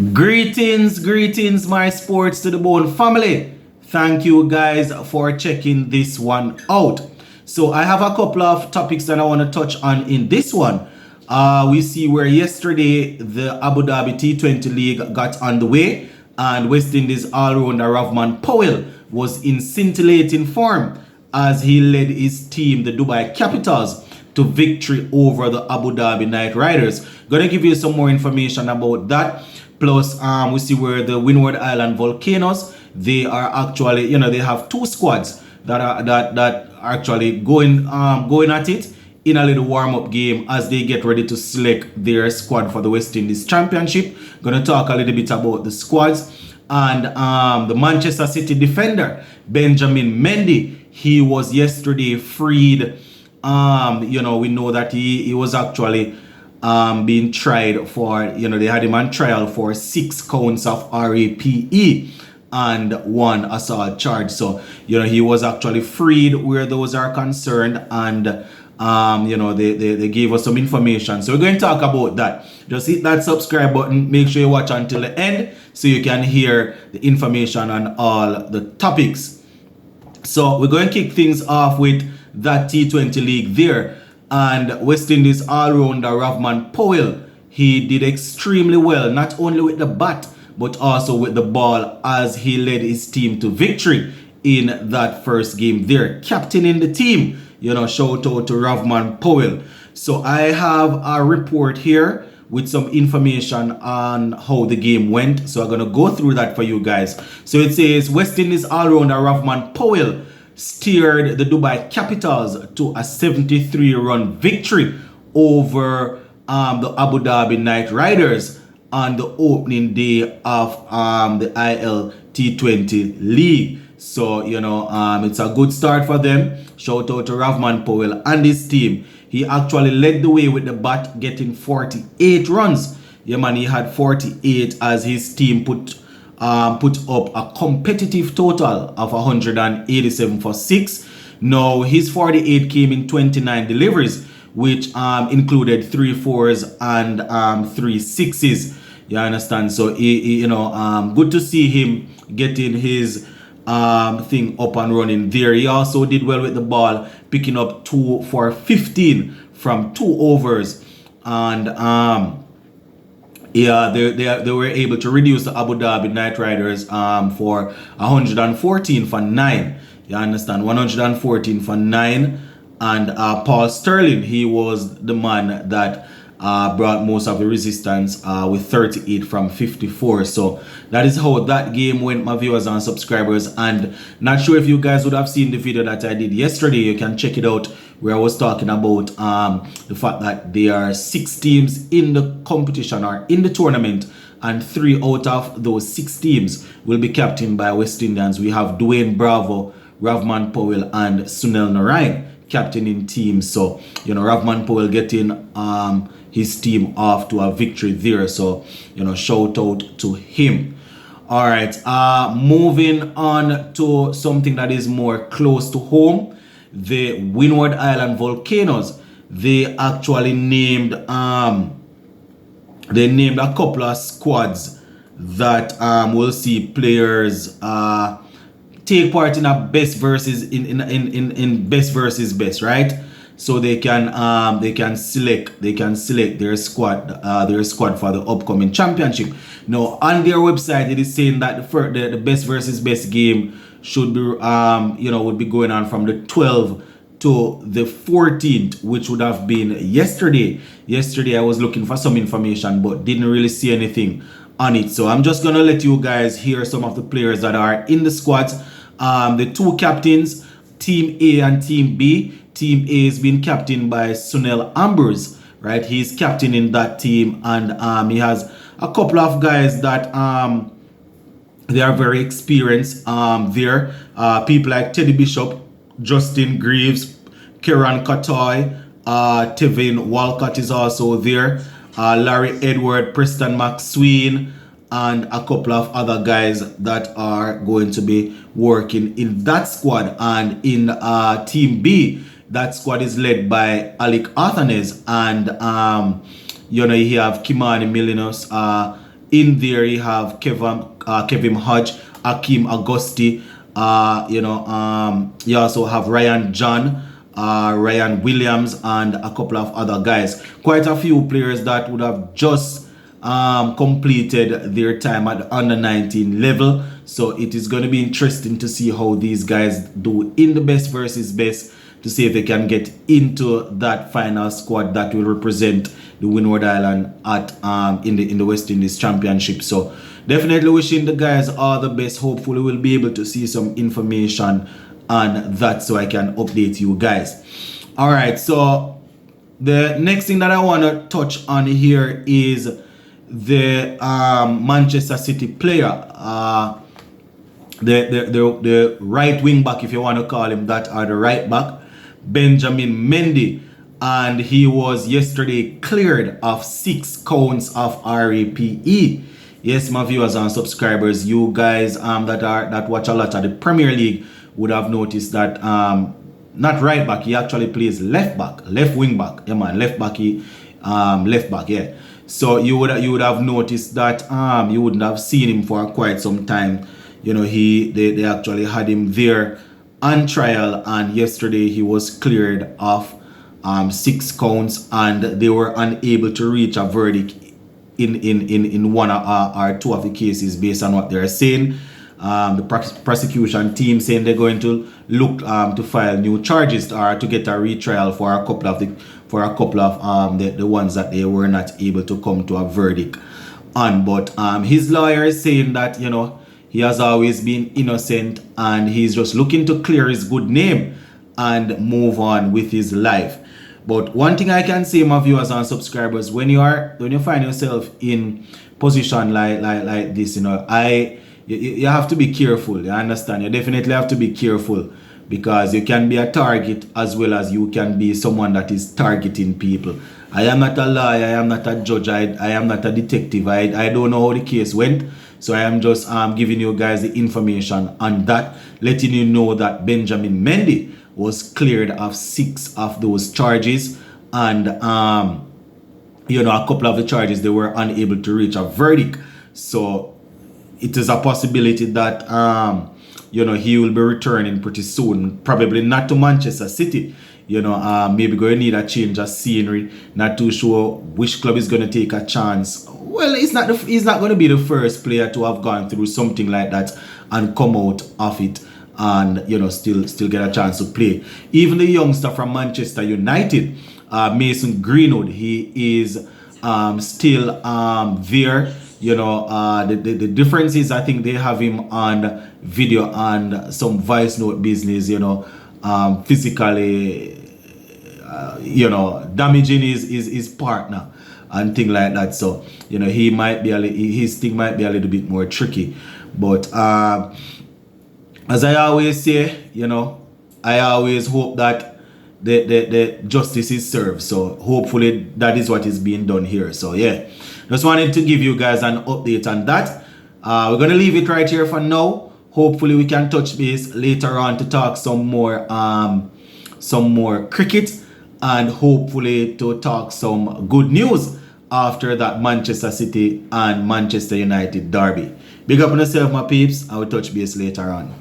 Greetings, my Sports to the Bone family. Thank you guys for checking this one out. So I have a couple of topics that I want to touch on in this one. We see where yesterday the Abu Dhabi T20 League got underway and West Indies all-rounder Rovman Powell was in scintillating form as he led his team, the Dubai Capitals, to victory over the Abu Dhabi Knight Riders. Gonna give you some more information about that. Plus, we see where the Windward Island Volcanoes, they are actually, they have two squads that are actually going at it in a little warm-up game as they get ready to select their squad for the West Indies Championship. Gonna talk a little bit about the squads. And the Manchester City defender, Benjamin Mendy, he was yesterday freed. We know that he was actually being tried for, they had him on trial for 6 counts of RAPE and 1 assault charge. So, he was actually freed where those are concerned, and they gave us some information. So we're going to talk about that. Just hit that subscribe button. Make sure you watch until the end so you can hear the information on all the topics. So we're going to kick things off with that T20 league there. And West Indies all-rounder Rovman Powell, he did extremely well, not only with the bat, but also with the ball as he led his team to victory in that first game there. Captaining the team, shout out to Rovman Powell. So I have a report here with some information on how the game went. So I'm going to go through that for you guys. So it says West Indies all-rounder Rovman Powell steered the Dubai Capitals to a 73-run victory over the Abu Dhabi Knight Riders on the opening day of the T20 League. So, it's a good start for them. Shout out to Rovman Powell and his team. He actually led the way with the bat, getting 48 runs. Yeah, man, he had 48 as his team put up a competitive total of 187 for 6. Now, his 48 came in 29 deliveries, which included 3 4s and 3 6s. You understand? So, good to see him getting his thing up and running there. He also did well with the ball, picking up 2 for 15 from 2 overs. And they were able to reduce the Abu Dhabi Knight Riders for 114 for 9. You understand? 114 for 9. And Paul Sterling, he was the man that brought most of the resistance with 38 from 54. So that is how that game went, my viewers and subscribers. And not sure if you guys would have seen the video that I did yesterday. You can check it out, where I was talking about the fact that there are 6 teams in the competition or in the tournament, and 3 out of those 6 teams will be captained by West Indians. We have Dwayne Bravo, Rovman Powell, and Sunil Narayan captaining teams. So, Rovman Powell getting his team off to a victory there. So, shout out to him. All right, moving on to something that is more close to home. The Winward Island Volcanoes, they actually named a couple of squads that will see players take part in a best versus in best versus best, right? So they can select their squad for the upcoming championship. Now on their website, it is saying that the best versus best game should be would be going on from the 12th to the 14th, which would have been yesterday. Yesterday I was looking for some information but didn't really see anything on it. So I'm just gonna let you guys hear some of the players that are in the squads. The 2 captains, Team A and Team B. Team A is being captained by Sunil Ambrose, right? He's captain in that team, and he has a couple of guys that they are very experienced there. People like Teddy Bishop, Justin Greaves, Kieran Katoy, Tevin Walcott is also there. Larry Edward, Preston McSween, and a couple of other guys that are going to be working in that squad. And in Team B, that squad is led by Alec Athanes, and you have Kimani Milinos In there, you have Kevin Hodge, Akeem Augusti. You also have Ryan John, Ryan Williams, and a couple of other guys. Quite a few players that would have just completed their time at the under 19 level. So it is going to be interesting to see how these guys do in the best versus best, to see if they can get into that final squad that will represent the Windward Island at in the West Indies Championship. So definitely wishing the guys all the best. Hopefully we'll be able to see some information on that so I can update you guys. All right, so the next thing that I want to touch on here is the Manchester City player, the right wing back, if you want to call him that, or the right back, Benjamin Mendy, and he was yesterday cleared of 6 counts of RAPE. Yes, my viewers and subscribers, you guys that watch a lot of the Premier League would have noticed that not right back, he actually plays left wing back. Yeah, man, left back, yeah. So you would have noticed that you wouldn't have seen him for quite some time. You know, they actually had him there on trial, and yesterday he was cleared of 6 counts, and they were unable to reach a verdict in one or 2 of the cases based on what they're saying. The prosecution team saying they're going to look to file new charges or to get a retrial for a couple of the ones that they were not able to come to a verdict on. But his lawyer is saying that, you know, he has always been innocent and he's just looking to clear his good name and move on with his life. But one thing I can say, my viewers and subscribers, when you find yourself in position like this, you know, you have to be careful. You understand? You definitely have to be careful, because you can be a target as well as you can be someone that is targeting people. I am not a lawyer, I am not a judge, I am not a detective. I don't know how the case went. So I am just giving you guys the information on that, letting you know that Benjamin Mendy was cleared of 6 of those charges, and you know, a couple of the charges they were unable to reach a verdict. So it is a possibility that you know, he will be returning pretty soon, probably not to Manchester City. You know, maybe going to need a change of scenery. Not too sure which club is going to take a chance. Well, he's not going to be the first player to have gone through something like that and come out of it, and, you know, still get a chance to play. Even the youngster from Manchester United, Mason Greenwood, he is still there. You know, the difference is, I think they have him on video and some voice note business, you know, physically, you know, damaging his partner and thing like that. So, you know, his thing might be a little bit more tricky. But as I always say, you know, I always hope that the justice is served. So hopefully that is what is being done here. So yeah, just wanted to give you guys an update on that. We're gonna leave it right here for now. Hopefully we can touch base later on to talk some more cricket, and hopefully to talk some good news after that Manchester City and Manchester United derby. Big up on yourself, my peeps. I will touch base later on.